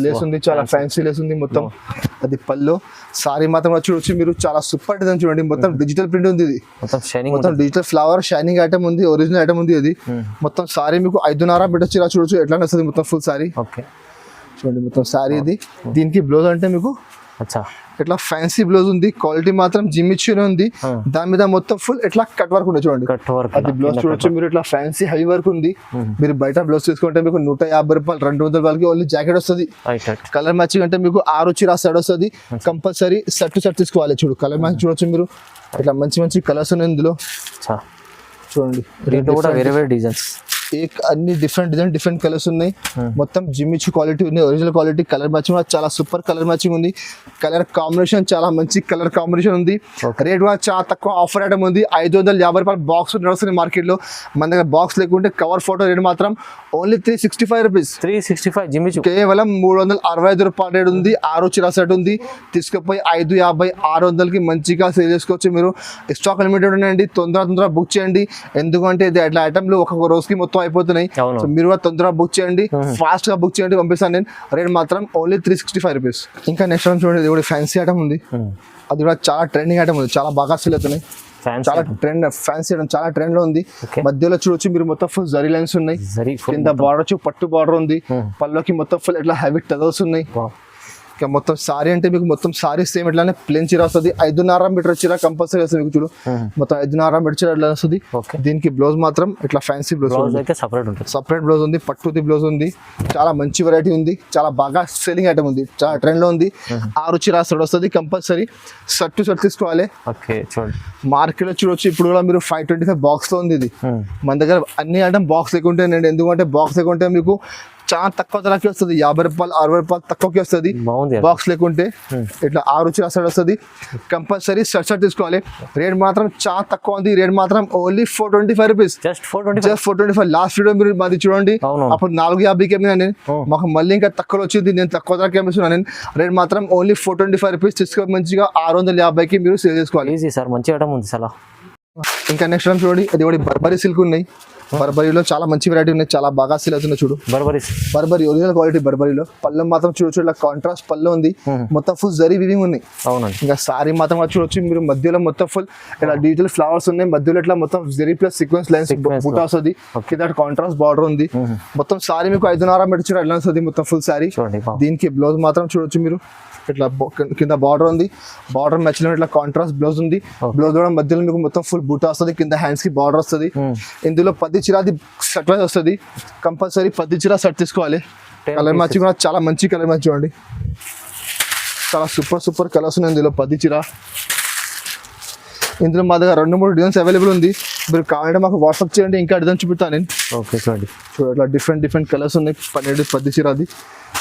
లేస్ ఉంది, చాలా ఫ్యాన్సీ లేస్ ఉంది మొత్తం. అది పళ్ళు. సారీ మాత్రం చూడొచ్చు మీరు, చాలా సూపర్ డిజైన్ చూడండి, మొత్తం డిజిటల్ ప్రింట్ ఉంది ఇది, మొత్తం షైనింగ్, మొత్తం డిజిటల్ ఫ్లవర్ షైనింగ్ ఐటమ్ ఉంది, ఒరిజినల్ ఐటమ్ ఉంది అది. మొత్తం సారీ మీకు 5.5 మీటర్ చీర చూడొచ్చు ఎట్లా వస్తుంది మొత్తం ఫుల్ సారీ. ఓకే చూడండి మొత్తం సారీ ఇది. దీనికి బ్లౌజ్ అంటే మీకు అచ్చా ఇట్లా ఫ్యాన్సీ బ్లౌజ్ ఉంది, క్వాలిటీ మాత్రం జిమ్మిచ్యూనే ఉంది, దాని మీద మొత్తం ఫుల్ ఇట్లా కట్ వర్క్ ఉంది చూడండి. కట్ వర్క్ అది బ్లౌజ్ చూడొచ్చు మీరు, ఇట్లా ఫ్యాన్సీ హెవీ వర్క్ ఉంది. మీరు బయట బ్లౌజ్ తీసుకుంటే మీకు 150 రూపాయలు 200 రూపాయలకి ఓన్లీ జాకెట్ వస్తుంది. కలర్ మ్యాచింగ్ అంటే మీకు 6 చీర సైడ్ వస్తుంది, కంపల్సరీ సెట్ టు సెట్ తీసుకోవాలి. చూడు కలర్ మ్యాచింగ్ చూడొచ్చు మీరు, ఇట్లా మంచి మంచి కలర్స్ ఉన్నాయి ఇందులో చూడండి. దీంట్లో కూడా వేరే వేరే డిజైన్స్, అన్ని డిఫరెంట్ డిజైన్ డిఫరెంట్ కలర్స్ ఉన్నాయి. మొత్తం జిమ్మిచూ క్వాలిటీ ఉంది, ఒరిజినల్ క్వాలిటీ. కలర్ మ్యాచింగ్ కూడా చాలా సూపర్ కలర్ మ్యాచింగ్ ఉంది, కలర్ కాంబినేషన్ చాలా మంచి కలర్ కాంబినేషన్ ఉంది. రేట్ కూడా చాలా తక్కువ ఆఫర్ ఐటమ్ ఉంది, 550 రూపాయలు బాక్స్ నడుస్తుంది మార్కెట్ లో. మన దగ్గర బాక్స్ లేకుంటే కవర్ ఫోటో రేట్ మాత్రం ఓన్లీ 365 రూపీస్. 365 జిమ్మిచూ కేవలం 365 రూపాయల రేట్ ఉంది. 6 చీర సెట్ ఉంది, తీసుకుపోయి 550 600కి మంచిగా సేల్ చేసుకోవచ్చు మీరు. స్టాక్ లిమిటెడ్ ఉన్నాయండి, తొందరగా బుక్ చేయండి, ఎందుకంటే ఇది అట్లా ఐటమ్లు ఒక్కొక్క రోజుకి మొత్తం అయిపోతున్నాయి. సో మీరు కూడా తొందరగా బుక్ చేయండి, ఫాస్ట్ గా బుక్ చేయండి, పంపిస్తాను నేను. రేట్ మాత్రం ఓన్లీ 365 రూపీస్. ఇంకా నెక్స్ట్ ఐటమ్ చూడండి, ఇది కూడా ఫ్యాన్సీ ఐటమ్ ఉంది, అది కూడా చాలా ట్రెండింగ్ ఐటమ్ ఉంది, చాలా బాగా సేల్ అవుతున్నాయి. చాలా ట్రెండ్ ఫ్యాన్సీ ఐటమ్, చాలా ట్రెండ్ లో ఉంది. మధ్యలో చూడొచ్చు మీరు మొత్తం ఫుల్ జరీ లైన్స్ ఉన్నాయి, కింద బార్డర్ వచ్చి పట్టు బార్డర్ ఉంది, పళ్ళకి మొత్తం ఫుల్ ఇట్లా హెవీ టజల్స్ ఉన్నాయి. మొత్తం సారీ అంటే మీకు మొత్తం సారీ సేమ్ ఇట్లానే ప్లేన్ చీర వస్తుంది, 5.5 మీటర్ చీర కంపల్సరీ వస్తుంది మీకు. చూడు మొత్తం 5.5 మీటర్ చీర ఇట్లా వస్తుంది. దీనికి బ్లౌజ్ మాత్రం ఇట్లా ఫ్యాన్సీ బ్లౌజ్ సపరేట్ బ్లౌజ్ ఉంది, పట్టుది బ్లౌజ్ ఉంది, చాలా మంచి వెరైటీ ఉంది, చాలా బాగా సెల్లింగ్ ఐటమ్ ఉంది, చాలా ట్రెండ్ లో ఉంది. 6 చీర వస్తుంది, కంపల్సరీ షర్ట్ టు షర్ట్ తీసుకోవాలి. మార్కెట్ లో చూడొచ్చు ఇప్పుడు కూడా మీరు 525 బాక్స్ లో ఉంది ఇది. మన దగ్గర అన్ని ఐటమ్ బాక్స్ లేకుంటే, ఎందుకంటే బాక్స్ లేకుంటే మీకు చాలా తక్కువ ధరకి వస్తుంది, 50 రూపాయలు 60 రూపాయలు తక్కువకి వస్తుంది బాక్స్ లేకుంటే. ఇట్లా 6 చీర సైడ్ వస్తుంది, కంపల్సరీ షర్ట్ తీసుకోవాలి. రేట్ మాత్రం చాలా తక్కువ ఉంది, రేట్ మాత్రం only 425 rupees, just 425. Last video మీరు మాది చూడండి, అప్పుడు 450కి అమ్మినా నేను, మాకు మళ్ళీ ఇంకా తక్కువ వచ్చింది, నేను తక్కువ ధరకి అమ్మిస్తున్నాను నేను. రేట్ మాత్రం ఓన్లీ 425 రూపీస్, తీసుకో మంచిగా 650కి మీరు సేల్ చేసుకోవాలి. మంచి ఐటమ్ ఉంది చాలా. ఇంకా నెక్స్ట్ టైం చూడండి, అది కూడా బర్బరీ సిల్క్ ఉన్నాయి, బర్బరీలో చాలా మంచి వెరైటీ ఉన్నాయి, చాలా బాగా సేల్ అవుతున్నాయి. చూడు బర్బరీ ఒరిజినల్ క్వాలిటీ బర్బరీలో. పళ్ళు మాత్రం చూడొచ్చు ఇట్లా కాంట్రాస్ట్ పళ్ళు ఉంది, మొత్తం ఫుల్ జరీ వీవింగ్ ఉన్నాయి. ఇంకా సారీ మాత్రం చూడొచ్చు మీరు, మధ్యలో మొత్తం ఫుల్ ఇలా డిజిటల్ ఫ్లవర్స్ ఉన్నాయి, మధ్యలో ఇట్లా మొత్తం జరీ ప్లస్ సీక్వెన్స్ లైన్స్ బూటా వస్తుంది, కింద కాంట్రాస్ట్ బార్డర్ ఉంది. మొత్తం సారీ మీకు 5.5 మీటర్ చీర ఎట్లా వస్తుంది మొత్తం ఫుల్ సారీ. దీనికి బ్లౌజ్ మాత్రం చూడొచ్చు మీరు, ఇట్లా కింద బార్డర్ ఉంది, బార్డర్ మ్యాచ్ ఇట్లా కాంట్రాస్ట్ బ్లౌజ్ ఉంది. బ్లౌజ్ కూడా మధ్యలో మీకు మొత్తం ఫుల్ బూటా వస్తుంది, కింద హ్యాండ్స్ కి బార్డర్ వస్తుంది. ఇందులో 10 చీరది షర్ట్ వైజ్ వస్తుంది, కంపల్సరీ 10 చీర షర్ట్ తీసుకోవాలి. కలర్ మ్యాచింగ్ కూడా చాలా మంచి కలర్ మ్యాచ్ చూడండి, చాలా సూపర్ కలర్స్ ఉన్నాయి ఇందులో 10 చీర. ఇందులో మా దగ్గర 2-3 డిజైన్స్ అవైలబుల్ ఉంది, మీరు కావాలంటే మాకు వాట్సాప్ చేయండి, ఇంకా డిజైన్ చూపిస్తాను నేను. చూడండి ఇట్లా డిఫరెంట్ కలర్స్ ఉన్నాయి, 10 చీర అది.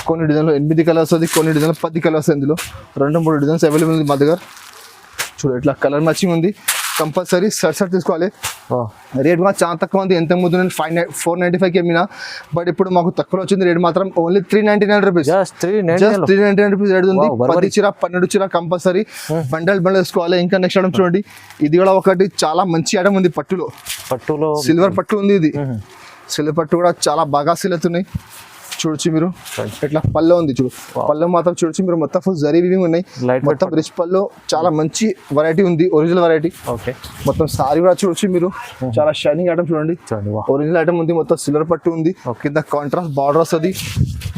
కొన్ని డిజైన్లో 8 కలర్స్ అది, కొన్ని డిజైన్లో 10 కలర్స్. ఇందులో 2-3 డిజైన్స్ అవైలబుల్ ఉంది మా దగ్గర. చూడు ఇట్లా కలర్ మ్యాచింగ్ ఉంది, కంపల్సరీ షర్ట్ తీసుకోవాలి. రేట్ కూడా చాలా తక్కువ ఉంది, ఎంత ముందు నేను 495కి అమ్మినా, బట్ ఇప్పుడు మాకు తక్కువ వచ్చింది. రేట్ మాత్రం ఓన్లీ 399 రూపీస్, 399 రూపీస్ రేట్ ఉంది. 10 చీర 12 చీర కంపల్సరీ బండల్ తీసుకోవాలి. ఇంకా నెక్స్ట్ ఐటమ్ చూడండి, ఇది కూడా ఒకటి చాలా మంచి ఐటమ్ ఉంది, పట్టులో సిల్వర్ పట్టు ఉంది. ఇది సిల్వర్ పట్టు కూడా చాలా బాగా సేల్ అవుతున్నాయి. చూడొచ్చు మీరు ఇట్లా పళ్ళు ఉంది, చూడు పళ్ళు మాత్రం చూడొచ్చు మీరు, మొత్తం ఫుల్ జరీ వీవింగ్ ఉన్నాయి, మొత్తం రిచ్ పళ్ళు, చాలా మంచి వెరైటీ ఉంది, ఒరిజినల్ వెరైటీ. మొత్తం సారీ కూడా చూడొచ్చు మీరు, చాలా షైనింగ్ ఐటమ్ చూడండి, ఒరిజినల్ ఐటమ్ ఉంది, మొత్తం సిల్వర్ పట్టు ఉంది, కింద కాంట్రాస్ట్ బార్డర్ వస్తుంది.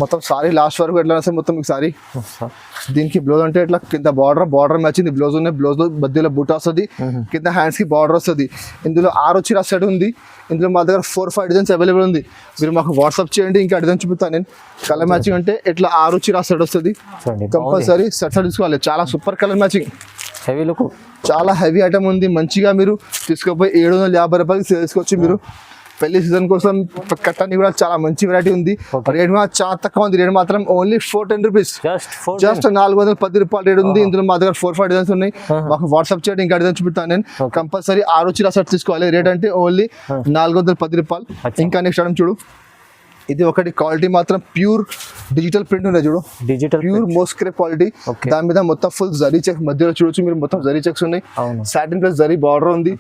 మొత్తం సారీ లాస్ట్ వరకు ఎట్లా వస్తుంది మొత్తం మీకు సారీ. దీనికి బ్లౌజ్ అంటే ఇట్లా కింద బార్డర్ మ్యాచింగ్ బ్లౌజ్ ఉన్నాయి, బ్లౌజ్ లో మధ్యలో బూటా వస్తుంది, కింద హ్యాండ్స్ కి బార్డర్ వస్తుంది. ఇందులో 6 చీర సెట్ ఉంది, ఇందులో మా దగ్గర 4-5 డిజైన్స్ అవైలబుల్ ఉంది, మీరు మాకు వాట్సాప్ చేయండి, ఇంకా డిజైన్ చూపుతాను నేను. కలర్ మ్యాచింగ్ అంటే ఇట్లా 6 చీర సెట్ వస్తుంది, కంపల్సరీ సెట్ తీసుకోవాలి. చాలా super colour matching, heavy look, చాలా హెవీ ఐటమ్ ఉంది, మంచిగా మీరు తీసుకుపోయి 750 రూపాయలకి సేల్ చేసుకోవచ్చు మీరు. పెళ్లి సీజన్ కోసం కట్టని కూడా చాలా మంచి వెరైటీ ఉంది. రేట్ మాత్రం చాలా తక్కువ ఉంది. రేట్ మాత్రం ఓన్లీ 410 రూపీస్. జస్ట్ 410 రూపాయలు రేట్ ఉంది. ఇందులో మా దగ్గర 4-5 డిజైన్స్ ఉన్నాయి. మాకు వాట్సాప్ చేయండి, ఇంకా డిజైన్ చూపిస్తాను నేను. కంపల్సరీ 6 చీర సెట్ తీసుకోవాలి. రేట్ అంటే ఓన్లీ 410 రూపాయలు. ఇంకా నెక్స్ట్ ఐటమ్ చూడు, ఇది ఒకటి క్వాలిటీ మాత్రం ప్యూర్ డిజిటల్ ప్రింట్ ఉంది చూడు, డిజిటల్ ప్యూర్ మోస్క్రే క్వాలిటీ. దాని మీద మొత్తం ఫుల్ జరీ చెక్స్ మధ్యలో చూడొచ్చు మీరు, మొత్తం జరీ చెక్స్ ఉన్నాయి. సాటిన్ ప్లస్ జరీ బార్డర్ ఉంది.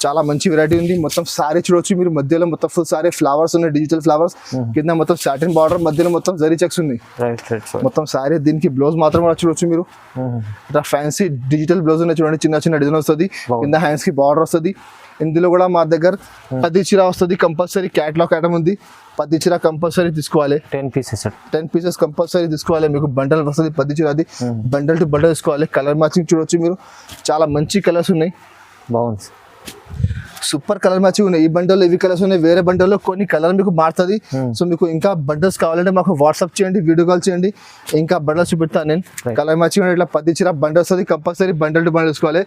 చాలా మంచి వెరైటీ ఉంది. మొత్తం సారీ చూడొచ్చు మీరు, మధ్యలో మొత్తం ఫుల్ సారీ ఫ్లవర్స్ ఉన్నాయి, డిజిటల్ ఫ్లవర్స్. కింద మొత్తం సాటిన్ బార్డర్, మధ్యలో మొత్తం జరీ చెక్స్ ఉన్నాయి మొత్తం సారీ. దీనికి బ్లౌజ్ మాత్రం కూడా చూడొచ్చు మీరు, ఇట్లా ఫ్యాన్సీ డిజిటల్ బ్లౌజ్ ఉన్నాయి చూడండి. చిన్న చిన్న డిజైన్ వస్తుంది, కింద హ్యాండ్స్ కి బార్డర్ వస్తుంది. ఇందులో కూడా మా దగ్గర 10 చీర వస్తుంది. కంపల్సరీ క్యాటలాగ్ ఐటమ్ ఉంది. 10 చీర కంపల్సరీ తీసుకోవాలి. 10 పీసెస్ కంపల్సరీ తీసుకోవాలి. మీకు బండల్ వస్తుంది 10 చీర, అది బండల్ టు బండల్ తీసుకోవాలి. కలర్ మ్యాచింగ్ చూడొచ్చు మీరు, చాలా మంచి కలర్స్ ఉన్నాయి. బాగుంది, సూపర్ కలర్ మ్యాచింగ్ ఉన్నాయి. ఈ బండల్లో ఇవి కలర్స్ ఉన్నాయి, వేరే బండల్లో కొన్ని కలర్ మీకు మారుతుంది. సో మీకు ఇంకా బండల్స్ కావాలంటే మాకు వాట్సాప్ చేయండి, వీడియో కాల్ చేయండి, ఇంకా బండల్స్ చూపిస్తాను నేను. కలర్ మ్యాచింగ్ ఇట్లా 10 చీర బండల్స్ వస్తుంది. కంపల్సరీ బండల్ టు బండల్ తీసుకోవాలి.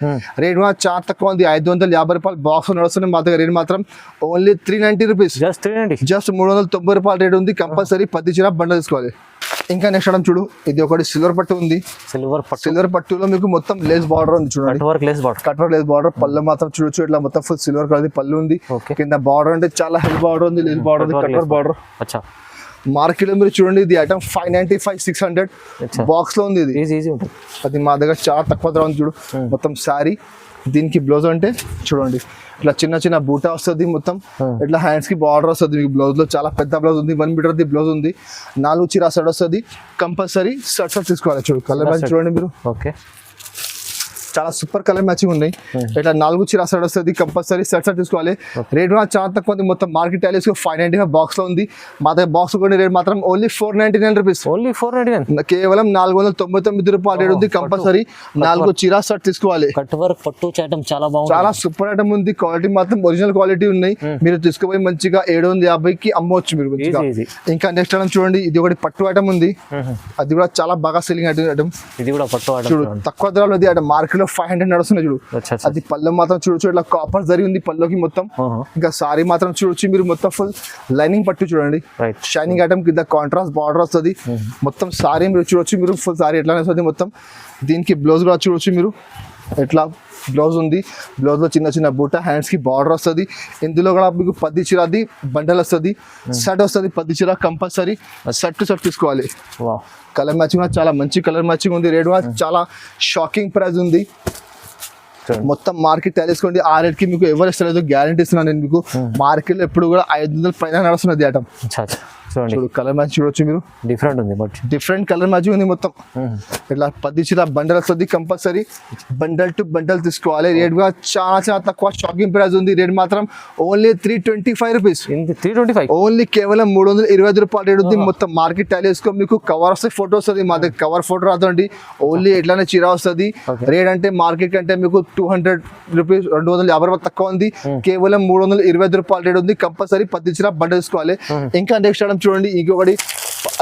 రేట్ మాత్రం చాలా తక్కువ ఉంది. 550 రూపాయలు బాక్స్ నడుస్తుంది మా దగ్గర. రేట్ మాత్రం ఓన్లీ 390 రూపీస్. జస్ట్ 390 రూపాయలు రేట్ ఉంది. కంపల్సరీ 10 చీర బండల్ తీసుకోవాలి. ఇంకా నెక్స్ట్ ఐటమ్ చూడు, ఇది ఒకటి సిల్వర్ పట్టు ఉంది. సిల్వర్ పట్టులో మీకు మొత్తం లేస్ బార్డర్ ఉంది చూడండి, కట్ వర్క్ లేస్ బార్డర్. పళ్ళు మాత్రం చూడొచ్చు, ఇట్లా మొత్తం ఫుల్ సిల్వర్ కలర్ పళ్ళు ఉంది. కింద బార్డర్ అంటే చాలా హెవీ బార్డర్ ఉంది, లేస్ బార్డర్ ఉంది, కట్ వర్క్ బార్డర్. మార్కెట్ లో మీరు చూడండి, ఇది ఐటమ్ 595-600 బాక్స్ లో ఉంది. ఇది అది మా దగ్గర చాలా తక్కువ ధర ఉంది చూడు. మొత్తం శారీ, దీనికి బ్లౌజ్ అంటే చూడండి ఇట్లా చిన్న చిన్న బూటా వస్తుంది. మొత్తం ఇట్లా హ్యాండ్స్ కి బార్డర్ వస్తుంది. మీకు బ్లౌజ్ లో చాలా పెద్ద బ్లౌజ్ ఉంది, 1 మీటర్ ది బ్లౌజ్ ఉంది. 4 చీర సెట్ వస్తుంది. కంపల్సరీ సెట్ తీసుకోవాలి. చూడు కలర్ మ్యాచ్ చూడండి మీరు, చాలా సూపర్ కలర్ మ్యాచింగ్ ఉన్నాయి. ఇట్లా 4 చీర సెట్ వస్తుంది. కంపల్సరీ సెట్ తీసుకోవాలి. రేట్ కూడా చాలా తక్కువ ఉంది. మొత్తం మార్కెట్ వాల్యూస్ 595 బాక్స్ లో ఉంది. మా దగ్గర బాక్స్ కొన్ని రేట్ మాత్రం ఓన్లీ 499 రూపీస్. కేవలం 499 రూపాయలు రేట్ ఉంది. కంపల్సరీ 4 చీర సెట్ తీసుకోవాలి. కట్ వర్క్ పట్టు ఐటమ్ చాలా బాగుంది, చాలా సూపర్ ఐటమ్ ఉంది. క్వాలిటీ మాత్రం ఒరిజినల్ క్వాలిటీ ఉన్నాయి. మీరు తీసుకుపోయి మంచిగా 750కి అమ్మవచ్చు మీరు మంచిగా. ఇంకా నెక్స్ట్ ఐటమ్ చూడండి, ఇది ఒకటి పట్టు ఐటమ్ ఉంది. అది కూడా చాలా బాగా సెల్లింగ్ ఐటమ్. ఇది కూడా పట్టు చూడు, తక్కువ ధరలో ఉంది ఐటమ్. మార్కెట్ 500 నడుస్తున్నాయి చూడు. అది పళ్ళు మాత్రం చూడొచ్చు, ఇట్లా కాపర్ జరీ ఉంది పళ్ళుకి మొత్తం. ఇంకా సారీ మాత్రం చూడొచ్చు మీరు, మొత్తం ఫుల్ లైనింగ్ పట్టు చూడండి, షైనింగ్ ఐటమ్ కింద కాంట్రాస్ట్ బార్డర్ వస్తుంది. మొత్తం సారీ మీరు చూడొచ్చు మీరు, ఫుల్ సారీ ఎట్లా వస్తుంది మొత్తం. దీనికి బ్లౌజ్ కూడా చూడొచ్చు మీరు, ఎట్లా బ్లౌజ్ ఉంది. బ్లౌజ్ లో చిన్న చిన్న బూట, హ్యాండ్స్ కి బార్డర్ వస్తుంది. ఇందులో కూడా మీకు 10 చీరది బండల్ వస్తుంది, సెట్ వస్తుంది. 10 చీర కంపల్సరీ సెట్ టు సెట్ తీసుకోవాలి. కలర్ మ్యాచింగ్ కూడా చాలా మంచి కలర్ మ్యాచింగ్ ఉంది. రేట్ కూడా చాలా షాకింగ్ ప్రైస్ ఉంది. మొత్తం మార్కెట్ తెలుసుకోండి, ఆ రేట్ కి మీకు ఎవరు ఇస్తలేదు, గ్యారంటీ ఇస్తున్నాను నేను మీకు. మార్కెట్ లో ఎప్పుడు కూడా 500 పైన నడుస్తున్నది ఐటమ్. చూడు కలర్ మ్యాచ్ చూడొచ్చు మీరు, డిఫరెంట్ ఉంది, బట్ డిఫరెంట్ కలర్ మ్యాచింగ్ ఉంది మొత్తం. ఇట్లా 10 చీర బండల్ వస్తుంది. కంపల్సరీ బండల్ టు బండల్ తీసుకోవాలి. రేట్ కూడా చాలా చాలా తక్కువ, షాకింగ్ ప్రైస్ ఉంది. రేట్ మాత్రం ఓన్లీ 325 రూపీస్. ఓన్లీ కేవలం 325 రూపాయలు రేట్ ఉంది. మొత్తం మార్కెట్ టాలీ వేసుకో. మీకు కవర్ వస్తే ఫోటో వస్తుంది, మా దగ్గర కవర్ ఫోటో రాదండి, ఓన్లీ ఎట్లానే చీర వస్తుంది. రేట్ అంటే మార్కెట్ కంటే మీకు 200 రూపీస్ 250 రూపాయలు తక్కువ ఉంది. కేవలం 325 రూపాయలు రేట్ ఉంది. కంపల్సరీ 10 చీర బండల్ తీసుకోవాలి. ఇంకా నెక్స్ట్ ఐటమ్ చూడండి, ఇంకొకటి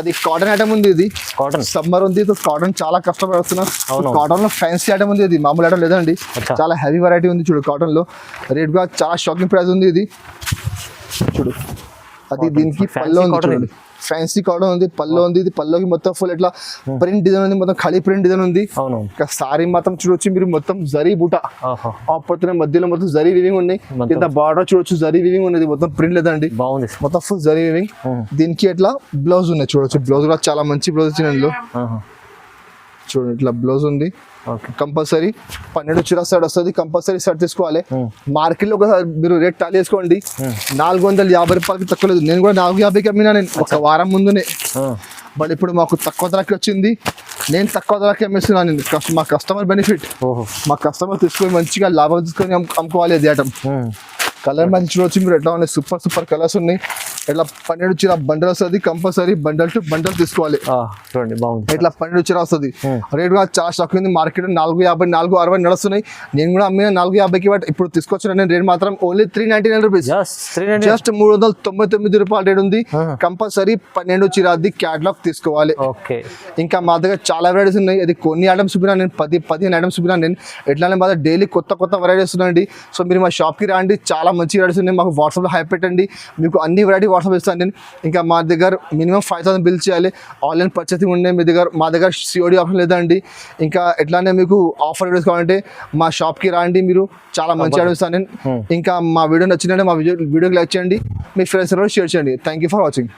అది కాటన్ ఐటమ్ ఉంది. ఇది కాటన్ సమ్మర్ ఉంది, కాటన్ చాలా కష్టపడుతున్నా. కాటన్ లో ఫ్యాన్సీ ఐటమ్ ఉంది, ఇది మామూలు ఐటమ్ లేదండి, చాలా హెవీ వెరైటీ ఉంది. చూడు కాటన్ లో రేట్ కూడా చాలా షాకింగ్ ప్రైస్ ఉంది. ఇది చూడు, అది దీనికి పళ్ళు ఉంది చూడండి, ఫ్యాన్సీ కాటన్ ఉంది, పళ్ళు ఉంది. ఇది పళ్ళుకి మొత్తం ఫుల్ ఇట్లా ప్రింట్ డిజైన్ ఉంది, మొత్తం ఖాళీ ప్రింట్ డిజైన్ ఉంది. ఇంకా సారీ మాత్రం చూడొచ్చు మీరు, మొత్తం జరీ బూట ఆపడుతున్న మధ్యలో మొత్తం జరీ వివింగ్ ఉన్నాయి. కింద బార్డర్ చూడొచ్చు, జరీ వివింగ్ ఉన్నది, మొత్తం ప్రింట్ లేదండి, మొత్తం ఫుల్ జరీ వివింగ్. దీనికి ఇట్లా బ్లౌజ్ ఉన్నాయి చూడొచ్చు. బ్లౌజ్ కూడా చాలా మంచి బ్లౌజ్ వచ్చింది అందులో. చూడండి ఇట్లా బ్లౌజ్ ఉంది. కంపల్సరీ 12 చీర సెట్ వస్తుంది. కంపల్సరీ సెట్ తీసుకోవాలి. మార్కెట్ లో ఒకసారి మీరు రేట్ టాలీ చేసుకోండి, 450 రూపాయలకి తక్కువ లేదు. నేను కూడా 450కి అమ్మినా నేను ఒక వారం ముందునే. బట్ ఇప్పుడు మాకు తక్కువ ధరకి వచ్చింది, నేను తక్కువ ధరకి అమ్మేస్తున్నాను. మా కస్టమర్ బెనిఫిట్, మా కస్టమర్ తీసుకొని మంచిగా లాభం తీసుకొని అమ్ముకోవాలి అది ఐటమ్. కలర్ మంచి చూడొచ్చు మీరు, ఎట్లా ఉన్నాయి, సూపర్ సూపర్ కలర్స్ ఉన్నాయి. ఇట్లా 12 చీర బండల్ వస్తుంది. కంపల్సరీ బండల్ టు బండల్ తీసుకోవాలి. చూడండి బాగుంది, ఇట్లా 12 చీర వస్తుంది. రేట్ కూడా చాలా స్టాక్ ఉంది. మార్కెట్ 450 460 నడుస్తున్నాయి. నేను కూడా అమ్మిన 450కి, బట్ ఇప్పుడు తీసుకొచ్చిన నేను రేట్ మాత్రం ఓన్లీ 399 రూపీస్. జస్ట్ 399 రూపాయలు రేట్ ఉంది. కంపల్సరీ 12 చీరది క్యాటలాగ్ తీసుకోవాలి. ఇంకా మా దగ్గర చాలా వెరైటీస్ ఉన్నాయి. అది కొన్ని ఐటమ్స్ చూపినా నేను, 10-15 ఐటమ్స్ చూపినా నేను. ఎట్లా మా దగ్గర డైలీ కొత్త కొత్త వెరైటీస్ ఉన్నాయండి. సో మీరు మా షాప్కి రండి, చాలా చాలా మంచి వెరైటీస్ ఉన్నాయి. మాకు వాట్సాప్లో హైప్ పెట్టండి, మీకు అన్ని వెరైటీ వాట్సాప్ ఇస్తాను నేను. ఇంకా మా దగ్గర మినిమం 5,000 బిల్ చేయాలి. ఆన్లైన్ పర్చేసింగ్ ఉండే మీ దగ్గర, మా దగ్గర COD ఆప్షన్ లేదండి. ఇంకా ఎట్లానే మీకు ఆఫర్ వీడియోస్ కావాలంటే మా షాప్కి రండి, మీరు చాలా మంచి ఐటమ్స్ ఇస్తాను నేను. ఇంకా మా వీడియో నచ్చిందంటే మా వీడియోకి లైక్ చేయండి, మీ ఫ్రెండ్స్ షేర్ చేయండి. Thank you for watching.